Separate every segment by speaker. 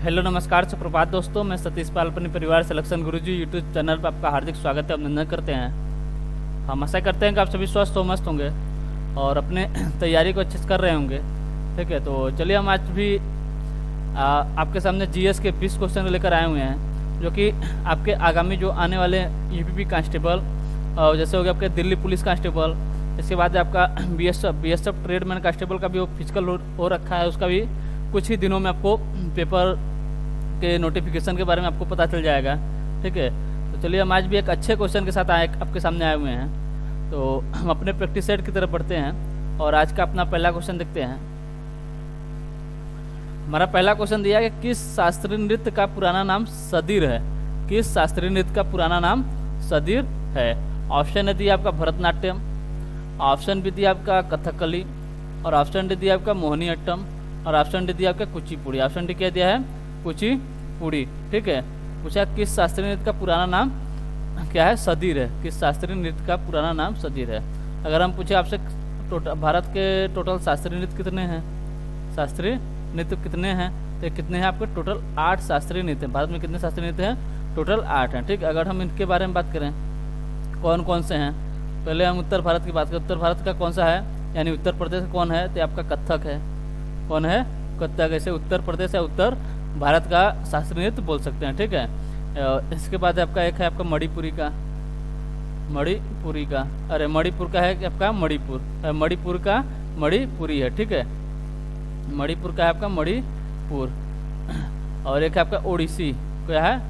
Speaker 1: Hello नमस्कार सुप्रभात दोस्तों, मैं सतीश पाल अपने परिवार सिलेक्शन गुरुजी यूट्यूब चैनल पर आपका हार्दिक स्वागत है, अभिनंदन करते हैं। हम आशा करते हैं कि आप सभी स्वस्थ हो, मस्त होंगे और अपने तैयारी को अच्छे से कर रहे होंगे। ठीक है, तो चलिए हम आज भी आपके सामने जीएस के 20 क्वेश्चन लेकर आए हुए हैं, जो कि आपके आगामी जो आने वाले यूपीपी कांस्टेबल जैसे हो गया आपके दिल्ली पुलिस कांस्टेबल, इसके बाद आपका बीएसएफ ट्रेडमैन कांस्टेबल का भी फिजिकल हो रखा है, उसका भी कुछ ही दिनों में आपको पेपर के नोटिफिकेशन के बारे में आपको पता चल जाएगा। ठीक है, तो चलिए हम आज भी एक अच्छे क्वेश्चन के साथ आपके सामने आए हुए हैं। तो हम अपने प्रैक्टिस सेट की तरफ बढ़ते हैं और आज का अपना पहला क्वेश्चन देखते हैं। हमारा पहला क्वेश्चन दिया है कि किस शास्त्रीय नृत्य का पुराना नाम सदीर है। किस शास्त्रीय नृत्य का पुराना नाम सदीर है। ऑप्शन है दिया आपका भरतनाट्यम, ऑप्शन भी दिया आपका कथकली, और ऑप्शन डी दिया आपका मोहिनीअट्टम, और ऑप्शन डी दिया आपका कुचिपुड़ी। ऑप्शन डी क्या दिया है, कुचिपुड़ी। ठीक है, पूछा किस शास्त्रीय नृत्य का पुराना नाम क्या है, सदीर है। किस शास्त्रीय नृत्य का पुराना नाम सदीर है। अगर हम पूछे आपसे भारत के टोटल शास्त्रीय नृत्य कितने हैं, शास्त्रीय नृत्य कितने हैं, तो कितने हैं आपके टोटल 8 शास्त्रीय नृत्य हैं। भारत में कितने शास्त्रीय नृत्य हैं, टोटल 8 हैं। ठीक, अगर हम इनके बारे में बात करें कौन कौन से हैं, पहले हम उत्तर भारत की बात करें। उत्तर भारत का कौन सा है, यानी उत्तर प्रदेश का कौन है, तो आपका कथक है। कौन है, कथक। ऐसे उत्तर प्रदेश या उत्तर भारत का शास्त्रीय नृत्य बोल सकते हैं। ठीक है, इसके बाद आपका एक है आपका मणिपुरी का, मणिपुरी का, अरे मणिपुर का है आपका मणिपुर, मणिपुर का मणिपुरी है। ठीक है, मणिपुर का है आपका मणिपुर। और एक है आपका ओडिसी, क्या है,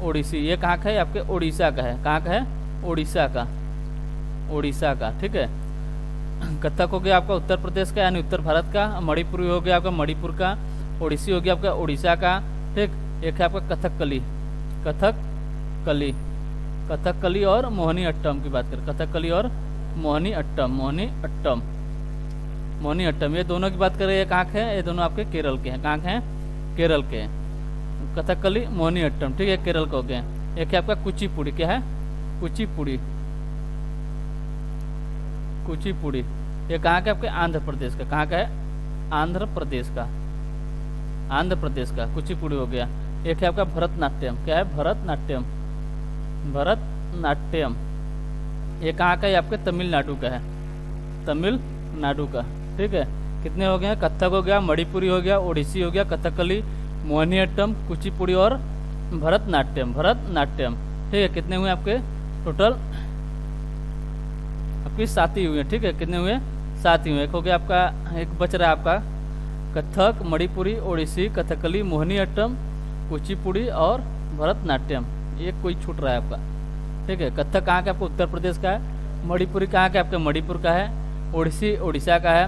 Speaker 1: ओडिसी। ये कहाँ का है, आपके उड़ीसा का है। कहाँ का है, उड़ीसा का, उड़ीसा का। ठीक है, कथक हो गया आपका उत्तर प्रदेश का यानी उत्तर भारत का, मणिपुरी हो गया आपका मणिपुर का, ओडिसी हो गया आपका उड़ीसा का। ठीक, एक है आपका कथकली, कथकली, कथकली और मोहिनीअट्टम की बात करें, कथकली और मोहिनीअट्टम, मोहिनीअट्टम, मोहिनीअट्टम, ये दोनों की बात करें, ये कहाँ के हैं, ये दोनों आपके केरल के हैं। कहाँ के हैं, केरल के हैं, कथकली मोहिनीअट्टम। ठीक है, केरल का हो गया। एक है आपका कुचिपुड़ी, क्या है, कुचिपुड़ी, कुचिपुड़ी, ये कहाँ का आपके आंध्र प्रदेश का। कहाँ का है, आंध्र प्रदेश का, आंध्र प्रदेश का कुचिपुड़ी हो गया। एक है आपका भरतनाट्यम, क्या है, भरतनाट्यम, भरतनाट्यम, ये कहाँ का है, आपके तमिलनाडु का है, तमिलनाडु का। ठीक है, कितने हो गए, कथक हो गया, मणिपुरी हो गया, ओडिसी हो गया, कथकली, मोहिनीअट्टम, कुचिपुड़ी और भरतनाट्यम, भरतनाट्यम। ठीक है, कितने हुए आपके टोटल, आपकी 7 ही हुए। ठीक है, कितने हुए, 7 ही हुए। एक हो गया आपका, एक बच रहा है आपका कथक, मणिपुरी, ओडिसी, कथकली, मोहिनीअट्टम, कुचिपुड़ी और भरतनाट्यम। एक कोई छूट रहा है आपका। ठीक है, कथक कहाँ का आपका उत्तर प्रदेश का है, मणिपुरी कहाँ का आपका मणिपुर का है, ओडिसी उड़ीसा का है,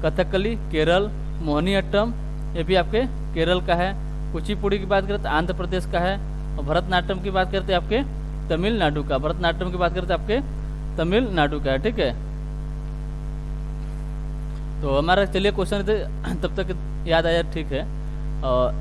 Speaker 1: कथकली केरल, मोहिनीअट्टम ये भी आपके केरल का है, कुचिपुड़ी की बात करें तो आंध्र प्रदेश का है, और भरतनाट्यम की बात करते हैं आपके तमिलनाडु का, भरतनाट्यम की बात करते हैं आपके तमिलनाडु का है। ठीक है, तो हमारा चलिए क्वेश्चन तब तक याद आया। ठीक है, और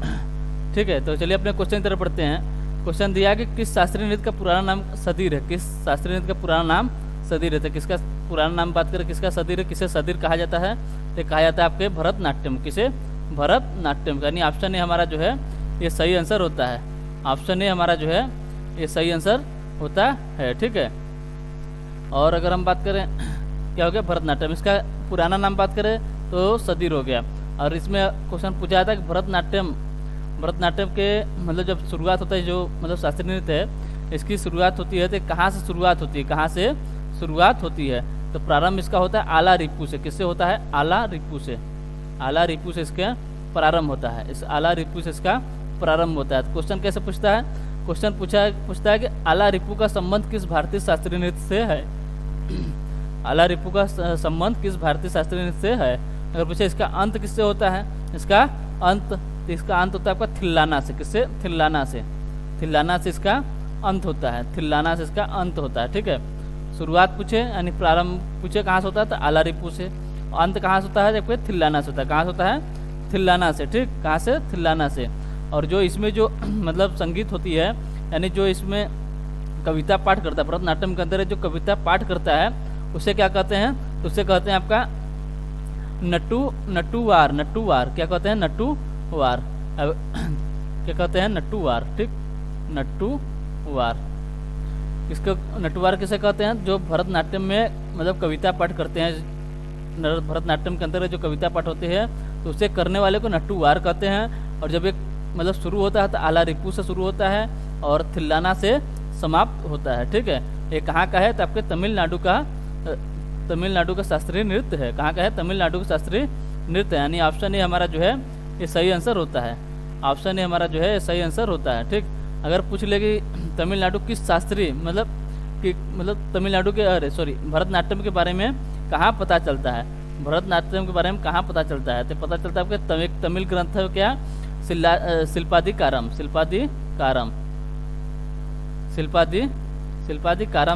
Speaker 1: ठीक है, तो चलिए अपने क्वेश्चन की तरफ बढ़ते हैं। क्वेश्चन दिया कि किस शास्त्रीय नृत्य का पुराना नाम सदीर है। किस शास्त्रीय नृत्य का पुराना नाम सदीर है। तो किसका पुराना नाम बात करें, किसका सदीर है, किसे सदीर कहा जाता है, तो कहा जाता है आपके भरतनाट्यम। किसे, भरतनाट्यम। यानी ऑप्शन ए हमारा जो है ये सही आंसर होता है। ऑप्शन ए हमारा जो है ये सही आंसर होता है। ठीक है, और अगर हम बात करें क्या हो गया, भरतनाट्यम, इसका पुराना नाम बात करें तो सदीर हो गया। और इसमें क्वेश्चन पूछा था कि भरतनाट्यम, भरतनाट्यम के मतलब जब शुरुआत होता है, जो मतलब शास्त्रीय नृत्य है, इसकी शुरुआत होती है तो कहाँ से शुरुआत होती है, कहाँ से शुरुआत होती है, तो प्रारंभ इसका होता है आला रिपू से। किससे होता है, आला रिपू से, आला रिपू से इसका प्रारंभ होता है। इस आला रिपू से इसका प्रारंभ होता है। तो क्वेश्चन कैसे पूछता है, क्वेश्चन पूछता है कि आला रिपू का संबंध किस भारतीय शास्त्रीय नृत्य से है। आला रिपू का संबंध किस भारतीय शास्त्रीय नृत्य से है। अगर पूछे इसका अंत किससे होता है, इसका अंत, तो इसका अंत होता है आपका थिल्लाना से। किससे, थिल्लाना से, थिल्लाना से इसका अंत होता है, थिल्लाना से इसका अंत होता है। ठीक है, शुरुआत पूछे यानी प्रारंभ पूछे कहाँ से होता है, तो आला रिपू से, अंत कहाँ से होता है, जबकि थिल्लाना से होता है। कहाँ से होता है, थिल्लाना से। ठीक, कहाँ से, थिल्लाना से। और जो इसमें जो मतलब संगीत होती है, यानी जो इसमें कविता पाठ करता है, भरतनाट्यम के अंदर जो कविता पाठ करता है उसे क्या कहते हैं, तो उसे कहते हैं आपका नटुवार, नटुवार क्या कहते हैं, नटुवार। क्या कहते हैं, नट्टूवार। ठीक, नट्टूवार। इसको नट्टूवार किसे कहते हैं, जो भरतनाट्यम में मतलब कविता पाठ करते हैं, भरतनाट्यम के अंतर्गत जो कविता पाठ होते हैं तो उसे करने वाले को नट्टूवार कहते हैं। और जब एक मतलब शुरू होता है तो आला रिपू से शुरू होता है और थिल्लाना से समाप्त होता है। ठीक है, ये कहाँ का है, तो आपके तमिलनाडु का शास्त्रीय नृत्य है। कहाँ का है, तमिलनाडु का शास्त्रीय नृत्य है। यानी ऑप्शन ए हमारा जो है ये सही आंसर होता है। ऑप्शन ए हमारा जो है सही आंसर होता है। ठीक, अगर पूछ ले कि तमिलनाडु किस शास्त्रीय मतलब तमिलनाडु के भरतनाट्यम के बारे में कहाँ पता चलता है, भरतनाट्यम के बारे में कहाँ पता चलता है, तो पता चलता है आपके तमिल ग्रंथ है क्या, शिल्पादिकारम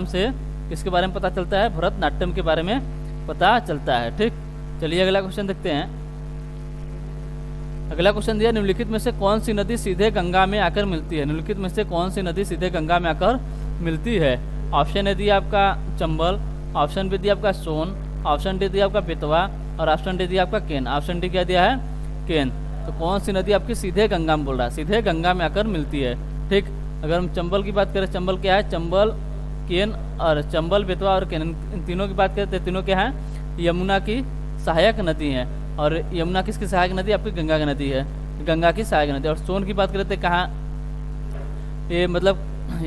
Speaker 1: से किसके बारे में पता चलता है, भरतनाट्यम के बारे में पता चलता है। ठीक, चलिए अगला क्वेश्चन देखते हैं। अगला क्वेश्चन दिया, निम्नलिखित में से कौन सी नदी सीधे गंगा में आकर मिलती है। निम्नलिखित में से कौन सी नदी सीधे गंगा में आकर मिलती है। ऑप्शन ए दिया आपका चंबल, ऑप्शन बी दिया आपका सोन, ऑप्शन डी दिया आपका बेतवा और ऑप्शन डी दिया आपका केन। ऑप्शन डी क्या दिया है, केन। तो कौन सी नदी आपकी सीधे गंगा में बोल रहा है, सीधे गंगा में आकर मिलती है। ठीक, अगर हम चंबल की बात करें, चंबल क्या है, चंबल, केन और चंबल, बेतवा और केन, इन तीनों की बात करते हैं, तीनों क्या है, यमुना की सहायक नदी है। और यमुना किसकी सहायक नदी, आपकी गंगा की नदी है, गंगा की सहायक नदी। और सोन की बात करते कहाँ, ये मतलब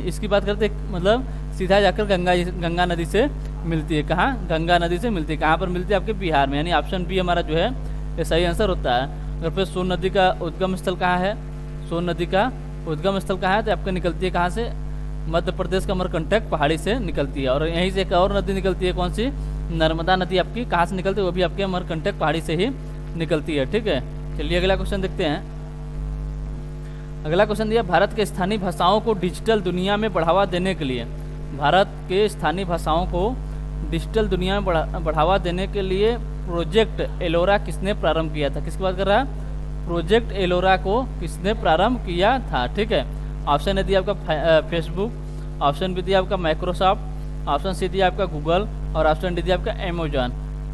Speaker 1: इसकी बात करते मतलब सीधा जाकर गंगा नदी से मिलती है। कहाँ, गंगा नदी से मिलती है। कहाँ पर मिलती है, आपके बिहार में। यानी ऑप्शन बी हमारा जो है ये सही आंसर होता है। अगर फिर सोन नदी का उद्गम स्थल कहाँ है, सोन नदी का उद्गम स्थल कहाँ है, तो आपको निकलती है कहाँ से, मध्य प्रदेश का अमरकंटक पहाड़ी से निकलती है। और यहीं से एक और नदी निकलती है, कौन सी, नर्मदा नदी आपकी कहाँ से निकलती है, वो भी आपके अमरकंटक पहाड़ी से ही निकलती है। ठीक है, चलिए अगला क्वेश्चन देखते हैं। अगला क्वेश्चन दिया, भारत के स्थानीय भाषाओं को डिजिटल दुनिया में बढ़ावा देने के लिए, भारत के स्थानीय भाषाओं को डिजिटल दुनिया में बढ़ावा देने के लिए प्रोजेक्ट एलोरा किसने प्रारंभ किया था। किसकी बात कर रहा है, प्रोजेक्ट एलोरा को किसने प्रारंभ किया था। ठीक है, ऑप्शन ए दिया आपका फेसबुक, ऑप्शन बी दिया आपका माइक्रोसॉफ्ट, ऑप्शन सी दिया आपका गूगल और ऑप्शन डी दिया आपका अमेजॉन।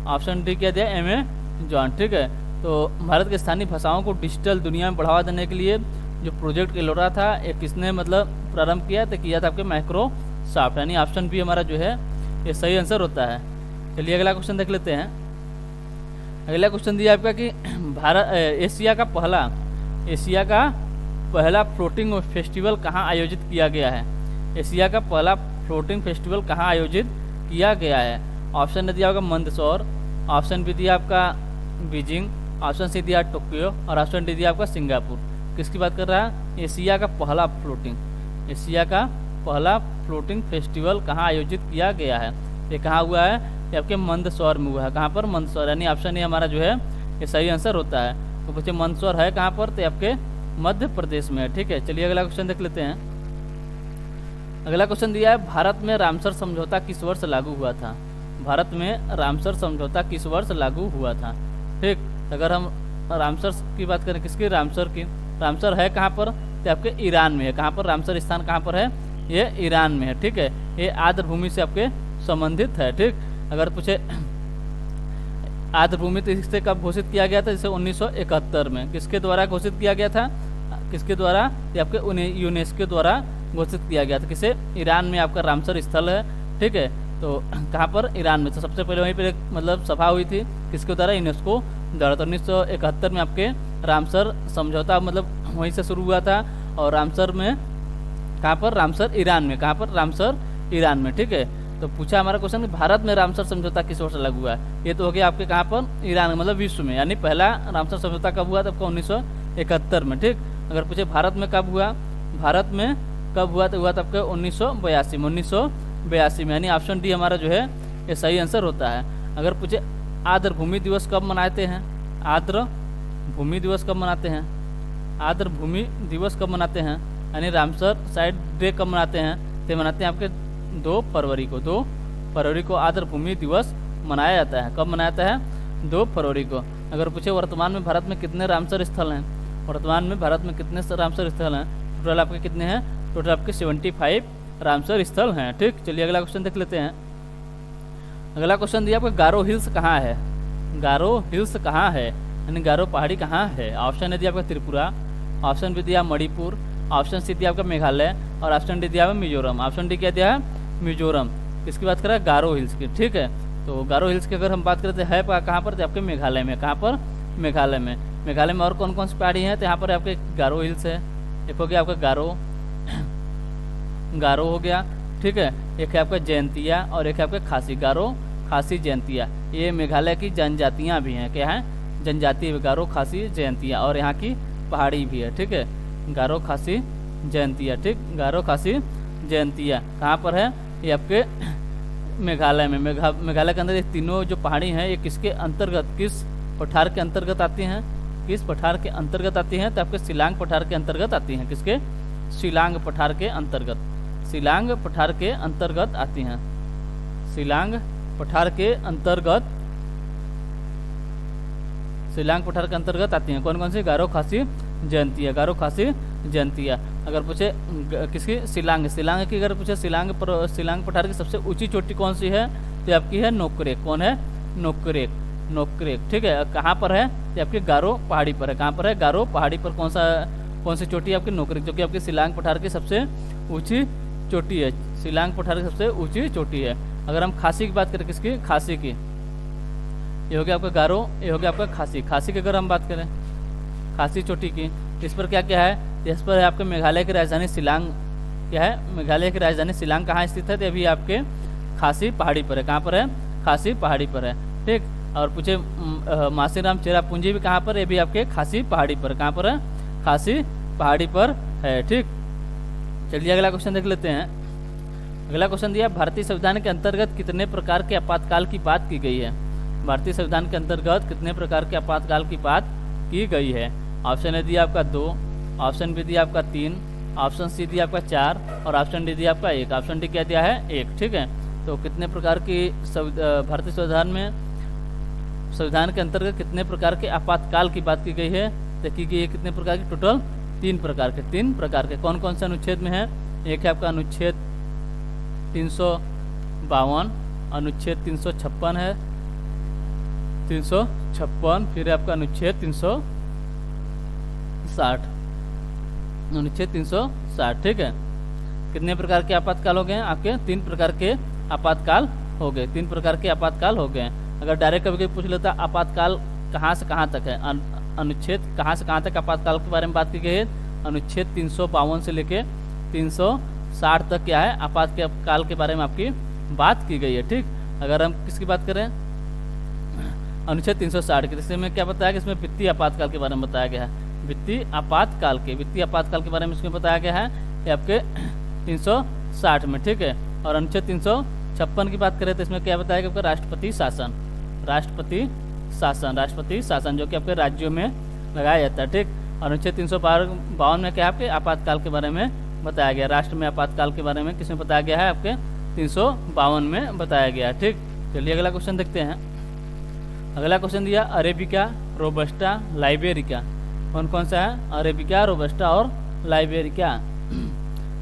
Speaker 1: ऑप्शन डी क्या दिया, अमेजॉन। ठीक है, तो भारत के स्थानीय भाषाओं को डिजिटल दुनिया में बढ़ावा देने के लिए जो प्रोजेक्ट एलोरा था, ये किसने मतलब प्रारंभ किया था आपके माइक्रोसॉफ्ट। यानी ऑप्शन बी हमारा जो है ये सही आंसर होता है। चलिए अगला क्वेश्चन देख लेते हैं। अगला क्वेश्चन दिया आपका कि एशिया का पहला फ्लोटिंग फेस्टिवल कहाँ आयोजित किया गया है। एशिया का पहला फ्लोटिंग फेस्टिवल कहाँ आयोजित किया गया है। ऑप्शन ने दिया आपका मंदसौर, ऑप्शन बी दिया आपका बीजिंग, ऑप्शन सी दिया टोक्यो और ऑप्शन डी दिया आपका सिंगापुर। किसकी बात कर रहा है, एशिया का पहला फ्लोटिंग फेस्टिवल कहाँ आयोजित किया गया है। ये कहाँ हुआ है, ये आपके मंदसौर में हुआ है। कहाँ पर, मंदसौर। यानी ऑप्शन ए हमारा जो है ये सही आंसर होता है। तो बच्चे मंदसौर है कहाँ पर, तो आपके मध्य प्रदेश में है। ठीक है, चलिए अगला क्वेश्चन देख लेते हैं। अगला क्वेश्चन दिया है, भारत में रामसर समझौता किस वर्ष लागू हुआ था। भारत में रामसर समझौता किस वर्ष लागू हुआ था। ठीक, अगर हम रामसर की बात करें, किसकी, रामसर की, रामसर है कहाँ पर, तो आपके ईरान में है। कहाँ पर, रामसर स्थान कहाँ पर है, ये ईरान में है। ठीक है, ये आर्द्र भूमि से आपके संबंधित है। ठीक, अगर पूछे आर्द्र भूमि तो इससे कब घोषित किया गया था, जैसे 1971 में। किसके द्वारा घोषित किया गया था, किसके द्वारा, ये आपके यूनेस्को द्वारा घोषित किया गया था। किसे, ईरान में आपका रामसर स्थल है। ठीक है, तो कहाँ पर, ईरान में। तो सबसे पहले वहीं पर एक मतलब सभा हुई थी, किसके द्वारा, यूनेस्को द्वारा। तो 1971 में आपके रामसर समझौता मतलब वहीं से शुरू हुआ था। और रामसर में कहाँ पर, रामसर ईरान में। कहाँ पर, रामसर ईरान में। ठीक है, तो पूछा हमारा क्वेश्चन कि भारत में रामसर समझौता किस वर्ष लागू हुआ है। ये तो हो गया आपके कहाँ पर, ईरान मतलब विश्व में। यानी पहला रामसर समझौता कब हुआ था, आपका 1971 में। ठीक, अगर पूछे भारत में कब हुआ, भारत में कब हुआ, तो हुआ था आपका 1982 में। यानी ऑप्शन डी हमारा जो है ये सही आंसर होता है। अगर पूछे आर्द्र भूमि दिवस कब मनाते हैं, आर्द्र भूमि दिवस कब मनाते हैं, आर्द्र भूमि दिवस कब मनाते हैं, यानी रामसर साइट डे कब मनाते हैं, तो मनाते हैं आपके 2 फरवरी को। 2 फरवरी को आर्द्र भूमि दिवस मनाया जाता है। कब मनाया जाता है, 2 फरवरी को। अगर पूछे वर्तमान में भारत में कितने रामसर स्थल हैं, वर्तमान में भारत में कितने रामसर स्थल हैं, टोटल आपके कितने हैं, टोटल आपके 75 रामसर स्थल हैं। ठीक, चलिए अगला क्वेश्चन देख लेते हैं। अगला क्वेश्चन दिया आपका, गारो हिल्स कहाँ है। गारो हिल्स कहाँ है, यानी गारो पहाड़ी कहाँ है। ऑप्शन है दिया आपका त्रिपुरा, ऑप्शन बी दिया मणिपुर, ऑप्शन सी दिया आपका मेघालय और ऑप्शन डी दिया है मिजोरम। ऑप्शन डी क्या दिया है मिजोरम। किसकी बात करें गारो हिल्स की, ठीक है। तो गारो हिल्स की अगर हम बात करते हैं कहाँ पर, तो आपके मेघालय में। कहाँ पर, मेघालय में। मेघालय में और कौन कौन सी पहाड़ी हैं, तो यहाँ पर आपके गारो हिल्स है, एक हो गया आपका गारो हो गया, ठीक है। एक है आपका जयंतिया और एक है आपका खासी, गारो खासी जयंतिया। ये मेघालय की जनजातियाँ भी हैं, क्या है, जनजाति गारो खासी जयंतिया, और यहाँ की पहाड़ी भी है, ठीक है। गारो खासी जयंतिया, ठीक, गारो खासी जयंतिया कहाँ पर है, ये आपके मेघालय में। मेघालय के अंदर ये तीनों जो पहाड़ी हैं ये किसके अंतर्गत, किस पठार के अंतर्गत आती हैं, किस पठार के अंतर्गत आती हैं, तो आपके शिलांग पठार के अंतर्गत आती हैं। किसके, शिलांग पठार के अंतर्गत, शिलांग पठार के अंतर्गत आती हैं, शिलांग पठार के अंतर्गत, शिलांग पठार के अंतर्गत आती हैं। कौन कौन सी, गारो खासी जयंतिया, गारो खासी जयंतिया। अगर पूछे किसकी, शिलांग, शिलांग की अगर पूछे शिलांग पठार की सबसे ऊंची चोटी कौन सी है, तो आपकी है नोकरेक। कौन है, नोकरेक, नोकरेक, ठीक है। कहाँ पर है, तो आपके गारो पहाड़ी पर है। कहाँ पर है, गारो पहाड़ी पर। कौन सी चोटी है आपकी, नोकरेक, जो कि आपकी शिलांग पठार की सबसे ऊंची चोटी है, शिलांग पठार की सबसे ऊंची चोटी है। अगर हम खासी की बात करें, किसकी, खासी की, ये हो गया आपका गारो, ये हो गया आपका खासी। खासी की अगर हम बात करें, खासी चोटी की, इस पर क्या क्या है, इस पर है आपके मेघालय की राजधानी शिलांग, क्या है, मेघालय की राजधानी शिलांग कहाँ स्थित है, तो अभी आपके खासी पहाड़ी पर है। कहाँ पर है, खासी पहाड़ी पर है, ठीक। और पूछे मासीराम चेरापूंजी भी कहाँ पर है, भी आपके खासी पहाड़ी पर। कहाँ पर है, खासी पहाड़ी पर है, ठीक। चलिए अगला क्वेश्चन देख लेते हैं। अगला क्वेश्चन दिया, भारतीय संविधान के अंतर्गत कितने प्रकार के आपातकाल की बात की गई है। भारतीय संविधान के अंतर्गत कितने प्रकार के आपातकाल की बात की गई है। ऑप्शन ए दिया आपका 2, ऑप्शन बी दिया आपका 3, ऑप्शन सी दिया आपका 4 और ऑप्शन डी दिया आपका 1। ऑप्शन डी क्या दिया है, 1, ठीक है। तो कितने प्रकार की भारतीय संविधान के अंतर्गत कितने प्रकार के आपातकाल की बात की गई है, तो की गई है कितने प्रकार की, टोटल 3 प्रकार के। 3 प्रकार के कौन कौन से अनुच्छेद में है, एक है आपका अनुच्छेद 352, अनुच्छेद 356 है, 356, फिर है आपका अनुच्छेद 360, अनुच्छेद 360, ठीक है। कितने प्रकार के आपातकाल हो गए हैं आपके, 3 प्रकार के आपातकाल हो गए, 3 प्रकार के आपातकाल हो गए। अगर डायरेक्ट कभी पूछ लेता आपातकाल कहाँ से कहाँ तक है, अनुच्छेद कहाँ से कहाँ तक आपातकाल के बारे में बात की गई है, अनुच्छेद 352 से लेके 360 तक क्या है, आपातकाल के बारे में आपकी बात की गई है, ठीक। अगर हम किसकी बात करें, अनुच्छेद 360 की, इसमें क्या बताया गया, इसमें वित्तीय आपातकाल के बारे में बताया गया है, वित्तीय आपातकाल के बारे में इसमें बताया गया है, ये आपके 360 में, ठीक है। और अनुच्छेद 356 की बात करें तो इसमें क्या बताया गया, राष्ट्रपति शासन, राष्ट्रपति शासन जो कि आपके राज्यों में लगाया जाता है, ठीक। और अनुच्छेद 352 में क्या आपके आपातकाल के बारे में बताया गया, राष्ट्र में आपातकाल के बारे में किसमें बताया गया है, आपके 352 में बताया गया है, ठीक। चलिए अगला क्वेश्चन देखते हैं। अगला क्वेश्चन दिया, अरेबिका, रोबस्टा, लाइबेरिका, कौन कौन सा है, अरेबिका, रोबस्टा और लाइबेरिका।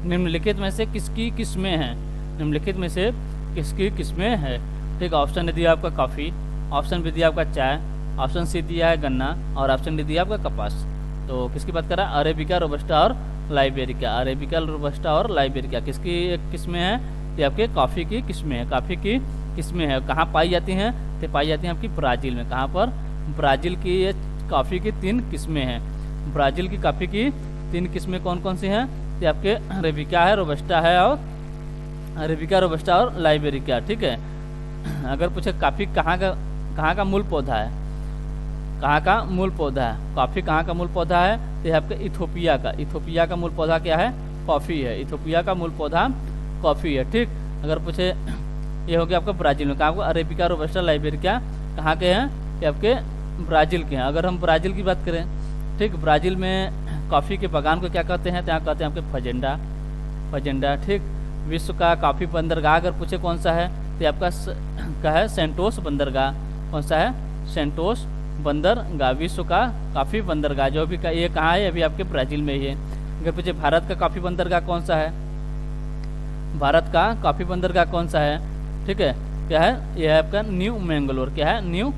Speaker 1: निम्नलिखित में से किसकी किस्में हैं, निम्नलिखित में से किसकी किस्में है, ठीक। ऑप्शन ए दिया आपका कॉफ़ी, ऑप्शन बी दिया आपका चाय, ऑप्शन सी दिया है गन्ना और ऑप्शन डी दिया आपका कपास। तो किसकी बात कर रहा है, अरेबिका, रोबस्टा और लाइबेरिका, अरेबिका, रोबस्टा और लाइबेरिका किसकी किस्में हैं, ये आपके कॉफ़ी की किस्में हैं, कॉफ़ी की किस्में हैं। कहाँ पाई जाती हैं, तो पाई जाती हैं आपकी ब्राज़ील में। कहाँ पर, ब्राज़ील की ये कॉफ़ी की 3 किस्में हैं, ब्राज़ील की कॉफ़ी की 3 किस्में कौन कौन सी हैं, तो आपके अरेबिका है, रोबस्टा है और अरेबिका, रोबस्टा और लाइबेरिका, ठीक है। अगर पूछे कॉफ़ी कहाँ का मूल पौधा है, कहाँ का मूल पौधा है, कॉफ़ी कहाँ का मूल पौधा है, तो ये आपके इथोपिया का मूल पौधा क्या है, कॉफ़ी है, इथोपिया का मूल पौधा कॉफ़ी है, ठीक। अगर पूछे ये हो गया आपका ब्राज़ील में, कहाँ को, अरेबिका, रोबस्टा, लाइबेरिका कहाँ के हैं, ये आपके ब्राज़ील के हैं। अगर हम ब्राज़ील की बात करें, ठीक, ब्राज़ील में कॉफ़ी के बागान को क्या कहते हैं, तो यहाँ कहते हैं आपके फजेंडा, ठीक। विश्व का कॉफ़ी बंदरगाह अगर पूछे कौन सा है, तो आपका क्या है, सेंटोस बंदरगाह, कौन सा है, सेंटोस बंदरगाह, विश्व का कॉफ़ी बंदरगाह जो भी ये कहाँ है, अभी आपके ब्राज़ील में ही है। अगर पूछे भारत का कॉफ़ी बंदरगाह कौन सा है, भारत का कॉफ़ी बंदरगाह कौन सा है, ठीक है, क्या है, यह है आपका न्यू मैंगलोर, क्या है, न्यू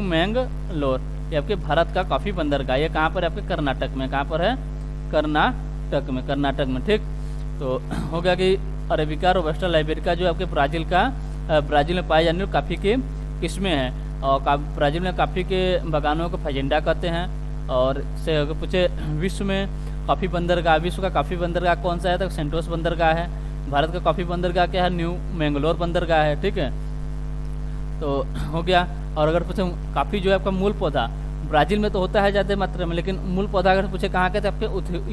Speaker 1: मैंगलोर, ये आपके भारत का कॉफ़ी बंदरगाह, ये कहाँ पर है आपके कर्नाटक में, कहाँ पर है कर्नाटक में, कर्नाटक में। ठीक, तो हो गया कि अरेबिका रोबस्टा लाइबेरिका जो आपके ब्राज़ील में पाए जाने वाली कॉफ़ी की किस्में हैं, और ब्राज़ील में कॉफ़ी के बागानों को फजेंडा कहते हैं। और से अगर पूछे विश्व में कॉफ़ी बंदरगाह, विश्व का कॉफ़ी बंदरगाह कौन सा है, तो सेंटोस बंदरगाह है। भारत का कॉफ़ी बंदरगाह क्या है, न्यू मैंगलोर बंदरगाह है। ठीक है, तो हो गया। और अगर पूछे कॉफ़ी जो है आपका मूल पौधा ब्राज़ील में तो होता है ज़्यादा मात्रा में, लेकिन मूल पौधा अगर पूछे कहाँ का, तो आपके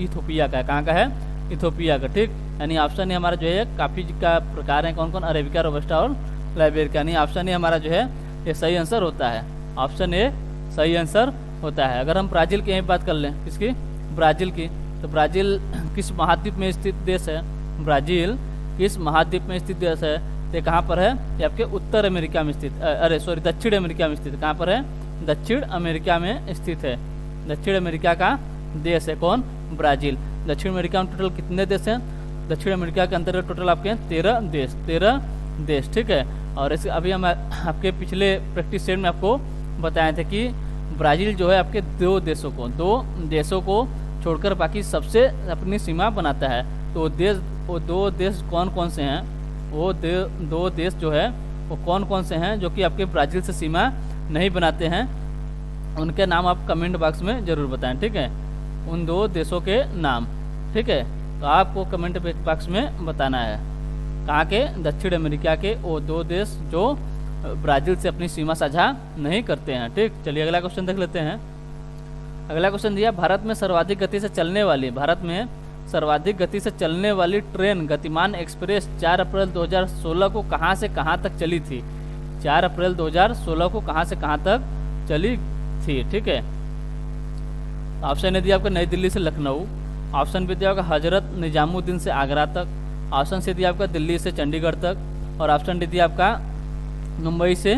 Speaker 1: इथोपिया का है। कहाँ का है, इथोपिया का। ठीक, यानी ऑप्शन ही हमारा जो है कॉफ़ी का प्रकार है कौन कौन, अरेबिका रोबस्टा और लाइबेरिका, यानी ऑप्शन ही हमारा जो है ये सही आंसर होता है। ऑप्शन ए सही आंसर होता है। अगर हम ब्राज़ील की बात कर लें, किसकी, ब्राज़ील की, तो ब्राज़ील किस महाद्वीप में स्थित देश है, ब्राज़ील किस महाद्वीप में स्थित देश है, ये कहाँ पर है, ये आपके उत्तर अमेरिका में स्थित, दक्षिण अमेरिका में स्थित, कहाँ पर है, दक्षिण अमेरिका में स्थित है। दक्षिण अमेरिका का देश है कौन, ब्राज़ील। दक्षिण अमेरिका में टोटल कितने देश हैं, दक्षिण अमेरिका के अंतर्गत टोटल आपके 13 देश। ठीक है, और इस अभी हम आपके पिछले प्रैक्टिस सेट में आपको बताए थे कि ब्राज़ील जो है आपके दो देशों को छोड़कर बाकी सबसे अपनी सीमा बनाता है। तो वो दो देश कौन कौन से हैं, वो दो देश जो है वो कौन कौन से हैं जो कि आपके ब्राज़ील से सीमा नहीं बनाते हैं, उनके नाम आप कमेंट बॉक्स में ज़रूर बताएं। ठीक है, उन दो देशों के नाम। ठीक है, तो आपको कमेंट बॉक्स में बताना है कहाँ के, दक्षिण अमेरिका के वो दो देश जो ब्राज़ील से अपनी सीमा साझा नहीं करते हैं। ठीक, चलिए अगला क्वेश्चन देख लेते हैं। अगला क्वेश्चन दिया, भारत में सर्वाधिक गति से चलने वाली ट्रेन गतिमान एक्सप्रेस 4 अप्रैल 2016 को कहाँ से कहाँ तक चली थी। 4 अप्रैल 2016 को कहाँ से कहाँ तक चली थी। ठीक है, ऑप्शन ए दिया आपका नई दिल्ली से लखनऊ, ऑप्शन बी दिया आपका हजरत निजामुद्दीन से आगरा तक, ऑप्शन सी दिया आपका दिल्ली से चंडीगढ़ तक, और ऑप्शन डी दिया आपका मुंबई से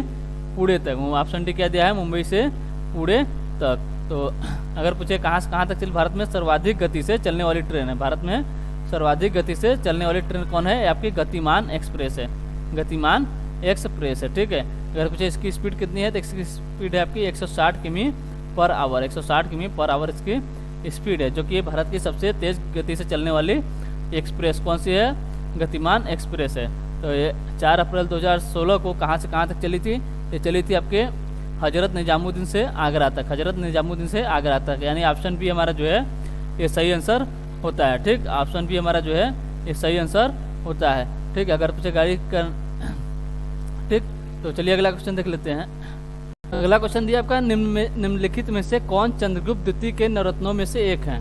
Speaker 1: पुणे तक। ऑप्शन डी क्या दिया है, मुंबई से पुणे तक। तो अगर पूछे कहाँ से कहाँ तक चली, भारत में सर्वाधिक गति से चलने वाली ट्रेन है, भारत में सर्वाधिक गति से चलने वाली ट्रेन कौन है, आपकी गतिमान एक्सप्रेस है, गतिमान एक्सप्रेस है। ठीक है, अगर पूछे इसकी स्पीड कितनी है, तो इसकी स्पीड है आपकी 160 किमी पर आवर, 160 किमी पर आवर इसकी स्पीड है, जो कि भारत की सबसे तेज़ गति से चलने वाली एक्सप्रेस कौन सी है, गतिमान एक्सप्रेस है। तो ये 4 अप्रैल 2016 को कहाँ से कहाँ तक चली थी, ये चली थी आपके हजरत निजामुद्दीन से आगरा तक, हजरत निजामुद्दीन से आगरा तक, यानी ऑप्शन बी हमारा जो है ये सही आंसर होता है। ठीक, ऑप्शन बी हमारा जो है ये सही आंसर होता है। ठीक, अगर पूछे गाड़ी कर, ठीक, तो चलिए अगला क्वेश्चन देख लेते हैं। अगला क्वेश्चन दिया आपका, निम्नलिखित में से कौन चंद्रगुप्त द्वितीय के नवरत्नों में से एक है।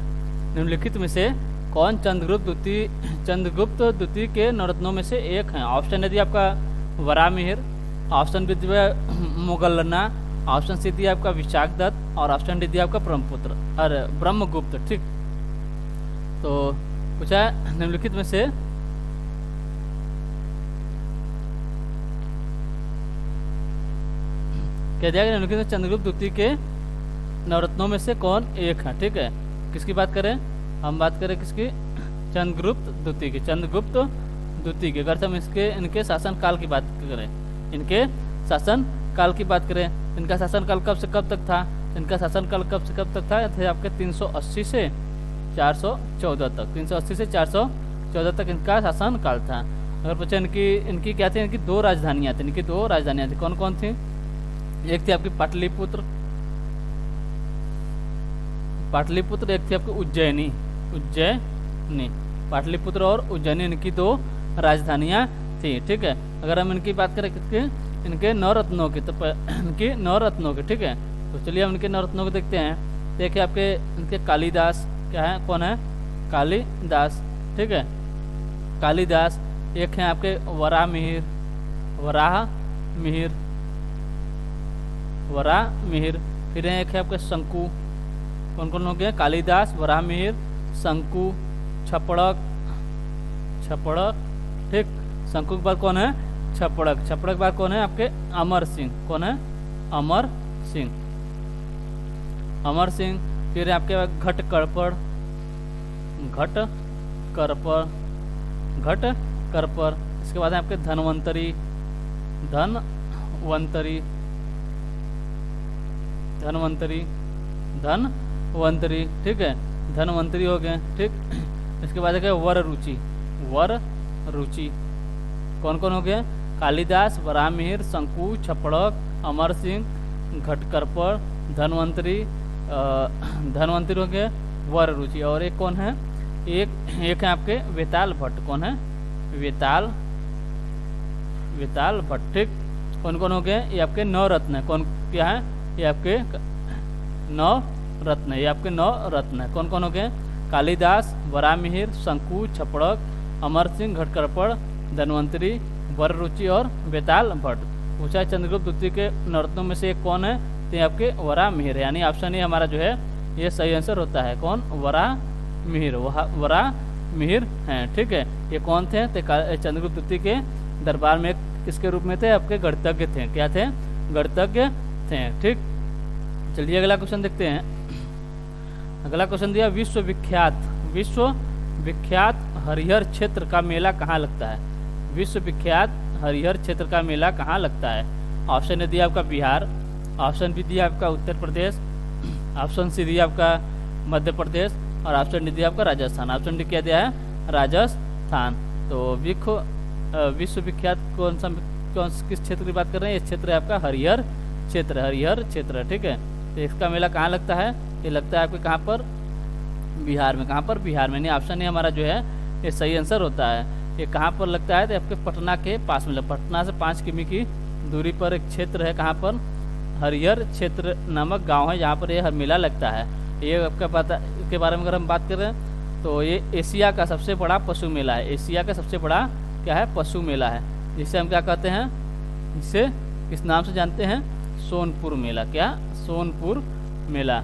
Speaker 1: निम्नलिखित में से कौन चंद्रगुप्त द्वितीय के नवरत्नों में से एक है। ऑप्शन है दिया आपका वरामिहिर, ऑप्शन बी दिया मुगलना, ऑप्शन सी दिया आपका विशाखदत्त, और ऑप्शन डी दिया आपका ब्रह्मगुप्त। ठीक, तो पूछा है निम्नलिखित में से क्या दिया गया, निम्नलिखित में चंद्रगुप्त द्वितीय के नवरत्नों में से कौन एक है। ठीक है, किसकी बात करें, हम बात करें किसकी, चंद्रगुप्त द्वितीय की, चंद्रगुप्त द्वितीय की। अगर हम इनके शासनकाल की बात करें, इनके शासनकाल की बात करें, इनका शासनकाल कब से कब तक था, इनका शासनकाल कब से कब तक था, थे आपके 380 से 414 तक, 380 से 414 तक इनका शासनकाल था। अगर पूछे इनकी क्या थी, इनकी दो राजधानियाँ थी, थी कौन कौन थी, एक थी आपकी पाटलिपुत्र, एक थी आपकी उज्जैनी, पाटलिपुत्र और उज्जैनी इनकी दो राजधानियाँ थी। ठीक है, अगर हम इनकी बात करें किसके, इनके नवरत्नों की, तो इनके नवरत्नों के। ठीक है, तो चलिए हम इनके नवरत्नों को देखते हैं। देखिए आपके इनके कालिदास क्या है, कौन है, कालिदास। ठीक है, कालिदास। एक है आपके वराहमिहिर, फिर एक है आपके शंकु। कौन कौन लोग हैं, कालिदास, वराहमिहिर, शंकु, छपड़क। ठीक, शंकु के बाद कौन है, छपड़क के बाद कौन है आपके, अमर सिंह। कौन है, अमर सिंह। फिर आपके घटकरपर, इसके बाद है आपके धनवंतरी। धनवंतरी, धनवंतरी, ठीक है, धनवंतरी हो गए, ठीक। इसके बाद है वर रुचि, वर रुचि कौन कौन हो गए? कालिदास, वराहमिहिर, शंकु, छपड़क, अमर सिंह, घटकरपड़, धनवंतरी, धनवंतरी हो गए, वर रुचि। और एक कौन है? एक है आपके वेताल भट्ट, कौन है? वेताल भट्ट, ठीक। कौन कौन हो गए? ये आपके 9 रत्न है। कौन क्या है? ये आपके 9 रत्न है, ये आपके 9 रत्न है। कौन कौन हो गए? कालिदास, वराहमिहिर, शंकु, छपड़क, अमर सिंह, घटकरपड़, धनवंतरी, वर रुचि और बेताल भट्ट। पूछा चंद्रगुप्त द्वितीय के नवरत्नों में से एक कौन है? तो ये आपके वराहमिहिर, यानी ऑप्शन ए हमारा जो है ये सही आंसर होता है। कौन? वराहमिहिर, वराहमिहिर हैं, ठीक है। ये कौन थे? तो चंद्रगुप्त द्वितीय के दरबार में किसके रूप में थे? आपके गणतज्ञ थे। क्या थे? गणतज्ञ थे, ठीक। चलिए अगला क्वेश्चन देखते हैं। अगला क्वेश्चन दिया विश्व विख्यात हरिहर क्षेत्र का मेला कहाँ लगता है? विश्व विख्यात हरिहर क्षेत्र का मेला कहाँ लगता है? ऑप्शन ए दिया आपका बिहार, ऑप्शन बी दिया आपका उत्तर प्रदेश, ऑप्शन सी दिया आपका मध्य प्रदेश और ऑप्शन डी दिया आपका राजस्थान। ऑप्शन डी क्या दिया है? राजस्थान। तो विश्व विख्यात किस क्षेत्र की बात कर रहे हैं? ये क्षेत्र है आपका हरिहर क्षेत्र, ठीक है। तो इसका मेला कहाँ लगता है? ये लगता है आपके कहाँ पर? बिहार में। कहाँ पर? बिहार में। नहीं, ऑप्शन ए हमारा जो है ये सही आंसर होता है। ये कहाँ पर लगता है? तो आपके पटना के पास में, पटना से 5 किमी की दूरी पर एक क्षेत्र है। कहाँ पर? हरिहर क्षेत्र नामक गांव है जहाँ पर ये मेला लगता है। ये आपका पता के बारे में अगर हम बात करें तो ये एशिया का सबसे बड़ा पशु मेला है। एशिया का सबसे बड़ा क्या है? पशु मेला है, जिसे हम क्या कहते हैं? जिसे किस नाम से जानते हैं? सोनपुर मेला। क्या? सोनपुर मेला।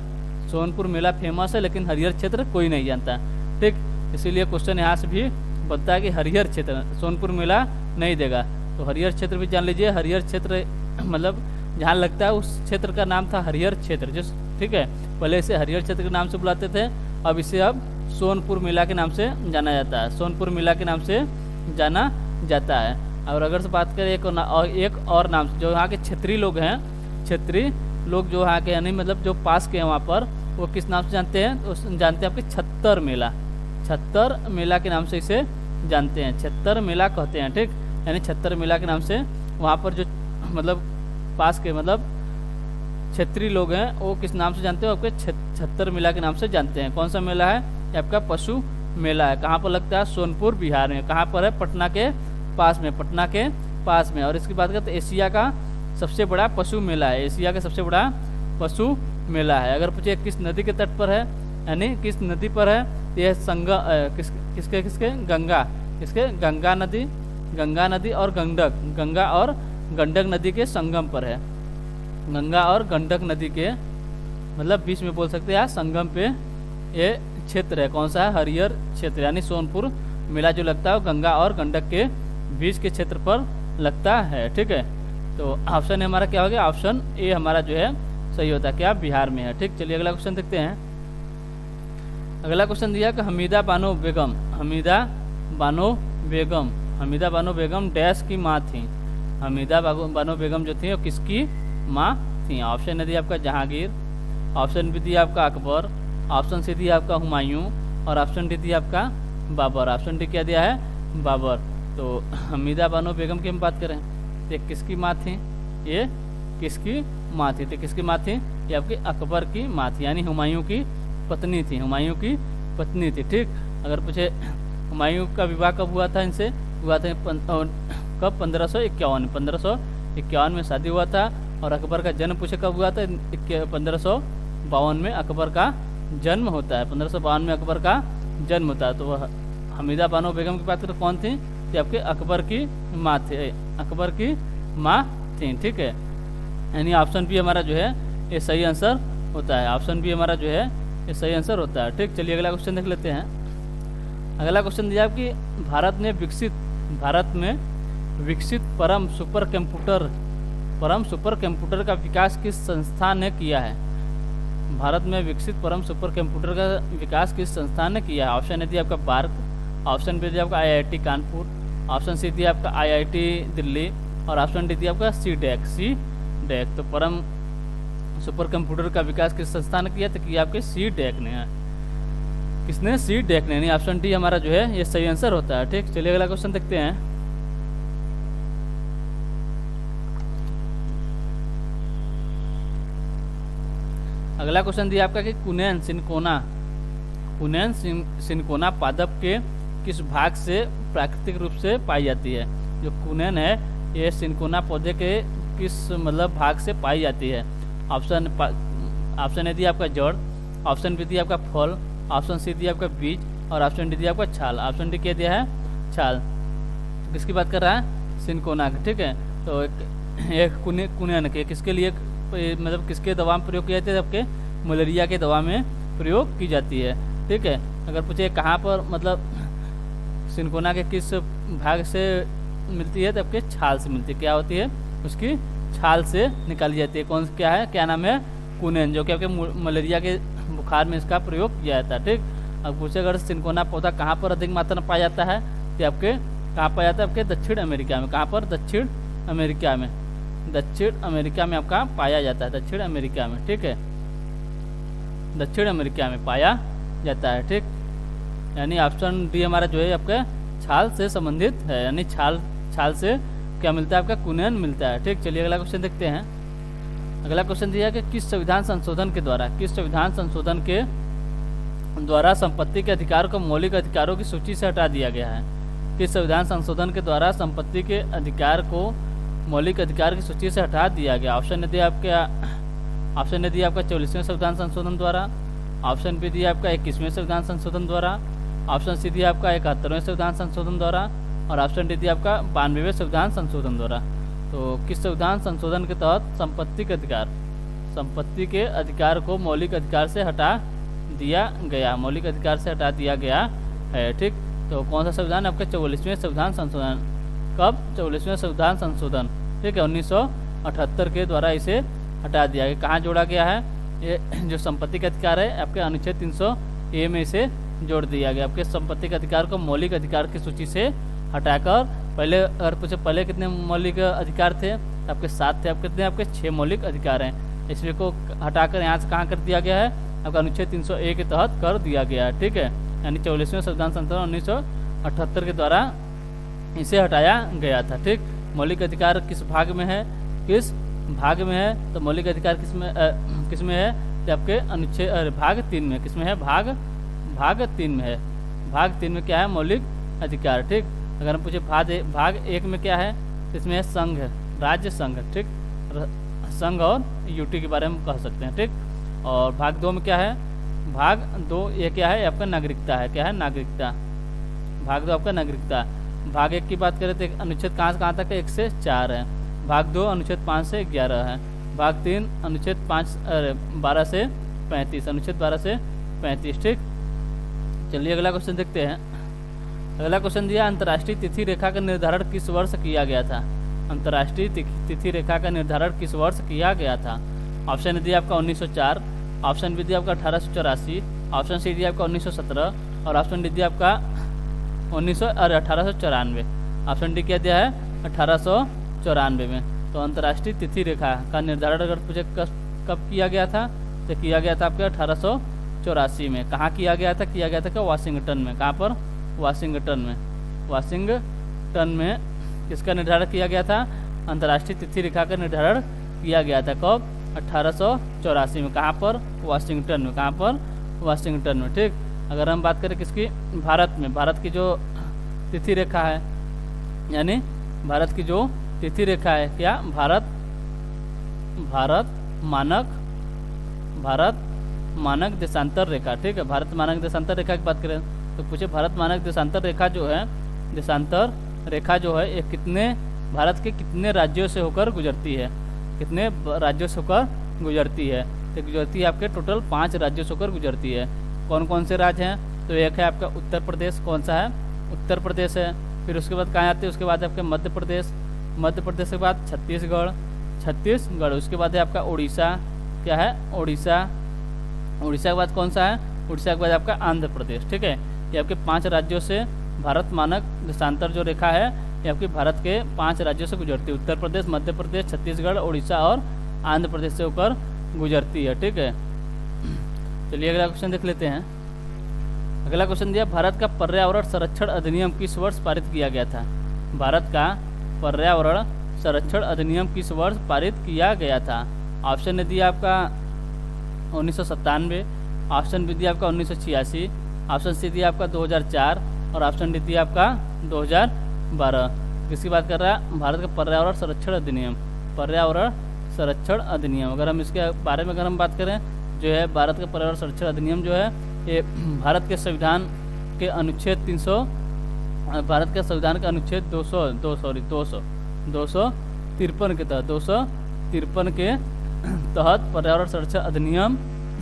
Speaker 1: सोनपुर मेला फेमस है, लेकिन हरिहर क्षेत्र कोई नहीं जानता, ठीक। इसीलिए क्वेश्चन यहाँ से भी बनता है कि हरिहर क्षेत्र, सोनपुर मेला नहीं देगा। तो हरिहर क्षेत्र भी जान लीजिए। हरिहर क्षेत्र मतलब जहाँ लगता है उस क्षेत्र का नाम था हरिहर क्षेत्र, जिस, ठीक है। पहले इसे हरिहर क्षेत्र के नाम से बुलाते थे, अब इसे अब सोनपुर मेला के नाम से जाना जाता है। सोनपुर मेला के नाम से जाना जाता है। और अगर से बात करें एक और नाम से, जो यहाँ के क्षेत्रीय लोग हैं, क्षेत्रीय लोग जो यहाँ के यानी मतलब जो पास के हैं वहाँ पर, वो किस नाम से जानते हैं? तो जानते हैं आपके छत्तर मेला। छत्तर मेला के नाम से इसे जानते हैं, छत्तर मेला कहते हैं, ठीक। यानी छत्तर मेला के नाम से वहाँ पर जो मतलब पास के मतलब क्षेत्रीय लोग हैं वो किस नाम से जानते हैं? आपके छत्तर मेला के नाम से जानते हैं। कौन सा मेला है? ये आपका पशु मेला है। कहाँ पर लगता है? सोनपुर बिहार में। कहाँ पर है? पटना के पास में, पटना के पास में। और इसकी बात करें तो एशिया का सबसे बड़ा पशु मेला है। एशिया का सबसे बड़ा पशु मेला है। अगर पूछे किस नदी के तट पर है, यानी किस नदी पर है, तो यह किसके गंगा, किसके? गंगा नदी और गंगा और गंडक नदी के संगम पर है। गंगा और गंडक नदी के मतलब बीच में बोल सकते हैं संगम पे ये क्षेत्र है। कौन सा है? हरिहर क्षेत्र। यानी सोनपुर मेला जो लगता है वो गंगा और गंडक के बीच के क्षेत्र पर लगता है, ठीक है। तो ऑप्शन हमारा क्या हो गया? ऑप्शन ए हमारा जो है सही होता है। क्या? बिहार में है, ठीक। चलिए अगला क्वेश्चन देखते हैं। अगला क्वेश्चन दिया कि हमीदा बानो बेगम डैश की माँ थी। हमीदा बानो बेगम जो थी वो किसकी माँ थी? ऑप्शन ए दिया आपका जहांगीर, ऑप्शन बी दिया आपका अकबर, ऑप्शन सी दिया आपका हुमायूं और ऑप्शन डी दिया आपका बाबर। ऑप्शन डी क्या दिया है? बाबर। तो हमीदा बानो बेगम की हम बात करें तो ये किसकी माँ थी? ये किसकी माँ थी? तो किसकी माँ थी? ये आपकी अकबर की माँ थी, यानी हुमायूं की पत्नी थी। हुमायूं की पत्नी थी, ठीक। अगर पूछे हुमायूं का विवाह कब हुआ था? इनसे हुआ था कब? 1551 में शादी हुआ था। और अकबर का जन्म पूछे कब हुआ था? 1552 में अकबर का जन्म होता है। 1552 में अकबर का जन्म होता है। तो वह हमीदा बानो बेगम की बात करें कौन थी? कि आपके अकबर की माँ थे, अकबर की माँ थी, ठीक है। यानी ऑप्शन बी हमारा जो है ये सही आंसर होता है। ऑप्शन बी हमारा जो है ये सही आंसर होता है, ठीक। चलिए अगला क्वेश्चन देख लेते हैं। अगला क्वेश्चन दिया कि भारत में विकसित परम सुपर कंप्यूटर का विकास किस संस्थान ने किया है? भारत में विकसित परम सुपर कंप्यूटर का विकास किस संस्थान ने किया है? ऑप्शन ए दिया आपका बार्क, ऑप्शन बी दिया आपका IIT कानपुर, ऑप्शन सी दिया आपका IIT दिल्ली और ऑप्शन डी दिया आपका सी डेक। तो परम सुपर कंप्यूटर का विकास किस संस्थान ने किया? तो किया आपके CDAC ने है। किसने? CDAC ने। यानी ऑप्शन डी हमारा जो है ये सही आंसर होता है। ठीक, चलिए अगला क्वेश्चन देखते हैं। अगला क्वेश्चन दिया आपका कि कुनैन सिनकोना पादप के किस भाग से प्राकृतिक रूप से पाई जाती है? जो कुनैन है ये सिनकोना पौधे के किस मतलब भाग से पाई जाती है? ऑप्शन ए दिया आपका जड़, ऑप्शन बी दिया आपका फल, ऑप्शन सी दिया आपका बीज और ऑप्शन डी दिया आपका छाल। ऑप्शन डी क्या दिया है? छाल। तो किसकी बात कर रहा है? सिनकोना की। ठीक है, तो एक कुनैन के किसके लिए मतलब किसके दवा में प्रयोग किया जाता है? आपके मलेरिया के दवा में प्रयोग की जाती है। ठीक है, अगर पूछे कहाँ पर मतलब सिनकोना के किस भाग से मिलती है? तो आपके छाल से मिलती है। क्या होती है? उसकी छाल से निकाली जाती है। कौन क्या है? क्या नाम है? कुनैन, जो कि आपके मलेरिया के बुखार में इसका प्रयोग किया जाता है। ठीक, अब पूछे अगर सिनकोना पौधा कहाँ पर अधिक मात्रा में पाया जाता है? तो आपके कहाँ पाया जाता है? आपके दक्षिण अमेरिका में। कहाँ पर? दक्षिण अमेरिका में। दक्षिण अमेरिका में आपका पाया जाता है। दक्षिण अमेरिका में। ठीक है, दक्षिण अमेरिका में पाया जाता है। ठीक, यानी ऑप्शन डी हमारा जो है आपके छाल से संबंधित है। यानी छाल से क्या मिलता है? आपका कुनैन मिलता है। ठीक, चलिए अगला क्वेश्चन देखते हैं। अगला क्वेश्चन दिया है कि किस संविधान संशोधन के द्वारा संपत्ति के अधिकार को मौलिक अधिकारों की सूची से हटा दिया गया है? किस संविधान संशोधन के द्वारा संपत्ति के अधिकार को मौलिक अधिकार की सूची से हटा दिया गया? ऑप्शन ए दिया आपका 44वें संविधान संशोधन द्वारा, ऑप्शन बी दिया आपका 21वें संविधान संशोधन द्वारा, ऑप्शन सी दिया आपका 71वें संविधान संशोधन द्वारा और ऑप्शन डी दिया आपका 92वें संविधान संशोधन द्वारा। तो किस संविधान संशोधन के तहत संपत्ति के अधिकार को मौलिक अधिकार से हटा दिया गया? मौलिक अधिकार से हटा दिया गया है। ठीक, तो कौन सा संविधान? आपका 44वें संविधान संशोधन। कब? 44वें संविधान संशोधन। ठीक है, 1978 के द्वारा इसे हटा दिया गया। कहाँ जोड़ा गया है? ये जो संपत्ति का अधिकार है आपके अनुच्छेद 300A में इसे जोड़ दिया गया। आपके संपत्ति के अधिकार को मौलिक अधिकार की सूची से हटाकर पहले अगर पूछे पहले कितने मौलिक अधिकार थे? आपके 7 थे। अब कितने? आपके 6 मौलिक अधिकार हैं। इसलिए को हटाकर यहाँ से कहाँ कर दिया गया है? आपका अनुच्छेद 300A के तहत कर दिया गया है। ठीक है, यानी 44वें संविधान संशोधन 1978 के द्वारा इसे हटाया गया था। ठीक, मौलिक अधिकार किस भाग में है? किस भाग में है? तो मौलिक अधिकार किस में है? तो आपके अनुच्छेद भाग 3 में। किस में है? भाग 3 में है। भाग 3 में क्या है? मौलिक अधिकार। ठीक, अगर हम पूछे भाग 1 में क्या है? तो इसमें है संघ, राज्य संघ। ठीक, संघ और यूटी के बारे में कह सकते हैं। ठीक, और भाग 2 में क्या है? भाग 2 ये क्या है? आपका नागरिकता है। क्या है? नागरिकता। भाग 2 आपका नागरिकता। भाग 1 की बात करें तो अनुच्छेद कहाँ से कहाँ तक है? 1 से 4 है। भाग 2 अनुच्छेद 5 से 11 है। भाग 3 अनुच्छेद 12 से 35। अनुच्छेद 12 से 35। ठीक, चलिए अगला क्वेश्चन देखते हैं। अगला क्वेश्चन दिया अंतर्राष्ट्रीय तिथि रेखा का निर्धारण किस वर्ष किया गया था? अंतर्राष्ट्रीय तिथि रेखा का निर्धारण किस वर्ष किया गया था? ऑप्शन दिया आपका 1904, ऑप्शन बी दिया आपका 1884, ऑप्शन सी दिया आपका 1917 और ऑप्शन डी दिया आपका 1894। ऑप्शन डी क्या दिया है? 1894 में। तो अंतर्राष्ट्रीय तिथि रेखा का निर्धारण अगर पूछे कब किया गया था? तो किया गया था आपके 1884 में। कहाँ किया गया था? किया गया था क्या? वाशिंगटन में। कहाँ पर? वाशिंगटन में। वाशिंगटन में किसका निर्धारण किया गया था? अंतर्राष्ट्रीय तिथि रेखा का निर्धारण किया गया था। कब? 1884 में। कहाँ पर? वाशिंगटन में। कहाँ पर? वाशिंगटन में। ठीक, अगर हम बात करें किसकी? भारत में। भारत की जो तिथि रेखा है, यानी भारत की जो तिथि रेखा है क्या? भारत मानक देशांतर रेखा। ठीक है, भारत मानक देशांतर रेखा की बात करें तो पूछे भारत मानक देशांतर रेखा जो है, देशांतर रेखा जो है ये कितने भारत के कितने राज्यों से होकर गुजरती है? कितने राज्यों से होकर गुजरती है? तो गुजरती है आपके टोटल 5 राज्यों से होकर गुजरती है। कौन कौन से राज्य हैं? तो एक है आपका उत्तर प्रदेश। कौन सा है? उत्तर प्रदेश है। फिर उसके बाद कहाँ आते हैं? उसके बाद आपके मध्य प्रदेश। मध्य प्रदेश के बाद छत्तीसगढ़। उसके बाद है आपका उड़ीसा। क्या है? उड़ीसा के बाद कौन सा है? उड़ीसा के बाद आपका आंध्र प्रदेश। ठीक है, ये आपके 5 राज्यों से भारत मानक देशांतर जो रेखा है ये आपकी भारत के 5 राज्यों से गुजरती है। उत्तर प्रदेश, मध्य प्रदेश, छत्तीसगढ़, उड़ीसा और आंध्र प्रदेश से होकर गुजरती है। ठीक है, चलिए अगला क्वेश्चन देख लेते हैं। अगला क्वेश्चन दिया, भारत का पर्यावरण संरक्षण अधिनियम किस वर्ष पारित किया गया था? भारत का पर्यावरण संरक्षण अधिनियम किस वर्ष पारित किया गया था? ऑप्शन ने दिया आपका 1997, ऑप्शन बी दिया आपका 1986, ऑप्शन सी दिया आपका 2004 और ऑप्शन डी दिया आपका 2012। किसकी बात कर रहा है? भारत का पर्यावरण संरक्षण अधिनियम। पर्यावरण संरक्षण अधिनियम, अगर हम इसके बारे में अगर हम बात करें, जो है भारत का पर्यावरण संरक्षण अधिनियम जो है ये भारत के संविधान के अनुच्छेद 300, भारत के संविधान के अनुच्छेद 253 के तहत 253 के तहत पर्यावरण संरक्षण अधिनियम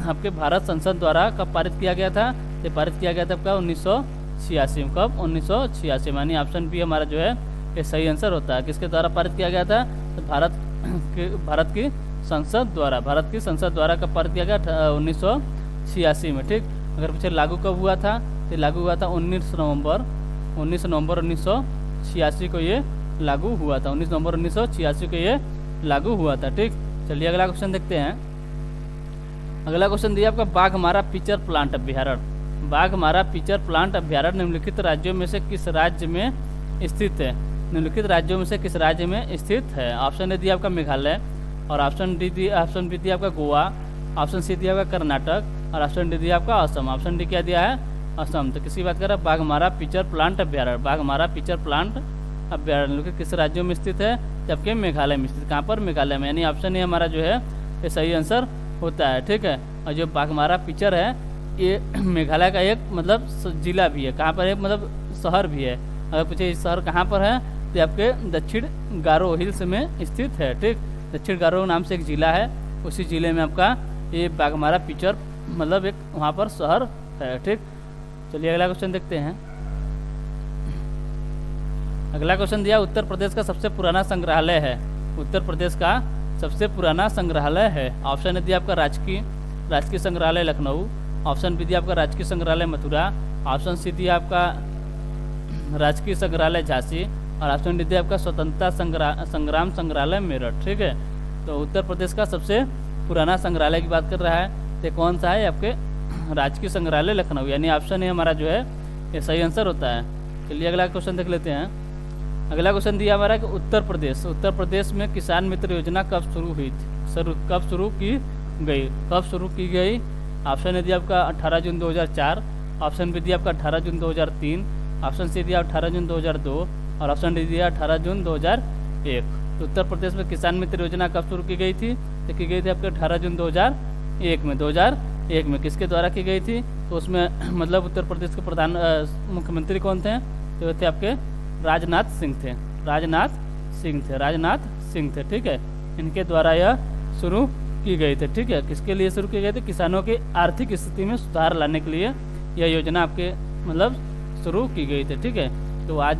Speaker 1: आपके भारत संसद द्वारा कब पारित किया गया था? ये पारित किया गया था आपका 1986 में। कब? 1986 में। यानी ऑप्शन बी हमारा जो है ये सही आंसर होता है। किसके द्वारा पारित किया गया था? तो भारत की संसद द्वारा, भारत की संसद द्वारा कब पारित किया गया? 1986 में। ठीक, अगर पीछे लागू कब हुआ था? तो लागू हुआ था 19 नवंबर 1986 को ये लागू हुआ था। 19 नवंबर 1986 को ये लागू हुआ था। ठीक, चलिए अगला क्वेश्चन देखते हैं। अगला क्वेश्चन दिया आपका, बाघमारा पिचर प्लांट अभ्यारण्य। बाघमारा पिचर प्लांट अभ्यारण्य निम्नलिखित राज्यों में से किस राज्य में स्थित है? निम्नलिखित राज्यों में से किस राज्य में स्थित है? ऑप्शन ए दिया आपका मेघालय और ऑप्शन बी दिया आपका गोवा, ऑप्शन सी दिया आपका कर्नाटक और ऑप्शन डी दिया आपका असम। ऑप्शन डी क्या दिया है? असम। तो किसकी बात कर रहा है? बाघमारा पिचर प्लांट अभ्यारण्य। बाघमारा पिचर प्लांट अभ्यारण्य किस राज्यों में स्थित है? जबकि मेघालय में स्थित। कहाँ पर? मेघालय में। यानी ऑप्शन ए हमारा जो है ये सही आंसर होता है। ठीक है, और जो बाघमारा पिचर है ये मेघालय का एक मतलब जिला भी है। कहाँ पर है? मतलब शहर भी है। अगर पूछे इस शहर कहाँ पर है तो आपके दक्षिण गारो हिल्स में स्थित है। ठीक, दक्षिण गारो नाम से एक जिला है, उसी जिले में आपका ये बाघमारा पिचर मतलब एक वहाँ पर शहर है। ठीक, चलिए अगला क्वेश्चन देखते हैं। अगला क्वेश्चन दिया, उत्तर प्रदेश का सबसे पुराना संग्रहालय है। उत्तर प्रदेश का सबसे पुराना संग्रहालय है। ऑप्शन दिया आपका राजकीय संग्रहालय लखनऊ, ऑप्शन बी दिया आपका राजकीय संग्रहालय मथुरा, ऑप्शन सी दिया आपका राजकीय संग्रहालय झांसी और ऑप्शन डी दिया आपका स्वतंत्रता संग्राम संग्रहालय मेरठ। ठीक है, तो उत्तर प्रदेश का सबसे पुराना संग्रहालय की बात कर रहा है, तो कौन सा है? आपके राजकीय संग्रहालय लखनऊ। यानी ऑप्शन ए हमारा जो है ये सही आंसर होता है। चलिए अगला क्वेश्चन देख लेते हैं। अगला क्वेश्चन दिया हमारा कि उत्तर प्रदेश में किसान मित्र योजना कब शुरू हुई थी? कब शुरू की गई? ऑप्शन ए दिया आपका 18 जून 2004, ऑप्शन बी दिया आपका 18 जून 2003, ऑप्शन सी दिया 18 जून 2002 और ऑप्शन डी दिया 18 जून 2001। तो उत्तर प्रदेश में किसान मित्र योजना कब शुरू की गई थी? तो की गई थी आपके 18 जून 2001 में। 2001 में किसके द्वारा की गई थी? तो उसमें मतलब उत्तर प्रदेश के प्रधान मुख्यमंत्री कौन थे? तो वे थे आपके राजनाथ सिंह थे। ठीक है, इनके द्वारा यह शुरू की गई थी। ठीक है, किसके लिए शुरू की गई थी? किसानों की आर्थिक स्थिति में सुधार लाने के लिए यह योजना आपके मतलब शुरू की गई थी। ठीक है, तो आज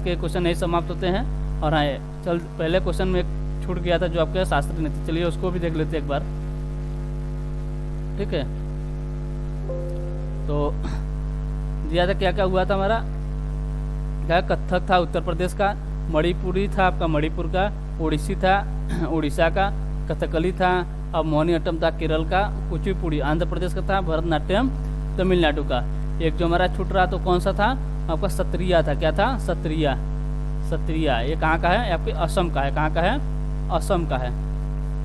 Speaker 1: के क्वेश्चन यही समाप्त होते हैं। और हाँ, चल पहले क्वेश्चन में छूट गया था जो आपके शास्त्रीय नीति, चलिए उसको भी देख लेते हैं एक बार। ठीक है, तो दिया था क्या क्या हुआ था हमारा? क्या कथक था उत्तर प्रदेश का, मणिपुरी था आपका मणिपुर का, ओडिसी था उड़ीसा का, कथकली था और मोहिनीअट्टम था केरल का, कुचिपुड़ी आंध्र प्रदेश का था, भरतनाट्यम तमिलनाडु का। एक जो हमारा छूट रहा तो कौन सा था? आपका सत्रिया था। क्या था? सत्रिया। ये कहाँ का है? आपके असम का है। कहाँ का है? असम का है।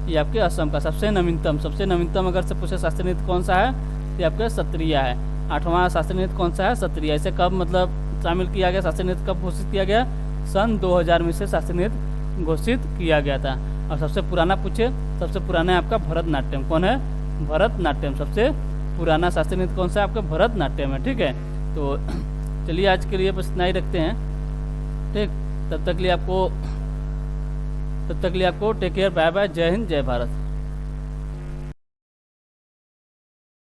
Speaker 1: ये आपके असम का सबसे नवीनतम अगर से पूछे शास्त्रीय नृत्य कौन सा है तो आपका सत्रिया है। 8वां शास्त्रीय नृत्य कौन सा है? सत्रिया। इसे कब मतलब शामिल किया गया? शास्त्रीय नृत्य कब घोषित किया गया? सन 2000 में से शास्त्रीय नृत्य घोषित किया गया था। और सबसे पुराना पूछे, सबसे पुराना है आपका भरतनाट्यम। कौन है? भरतनाट्यम। सबसे पुराना शास्त्रीय नृत्य कौन सा है? आपका भरतनाट्यम है। ठीक है, तो चलिए आज के लिए बस इतना ही रखते हैं। ठीक, तब तक के लिए आपको टेक केयर, बाय बाय, जय हिंद, जय भारत।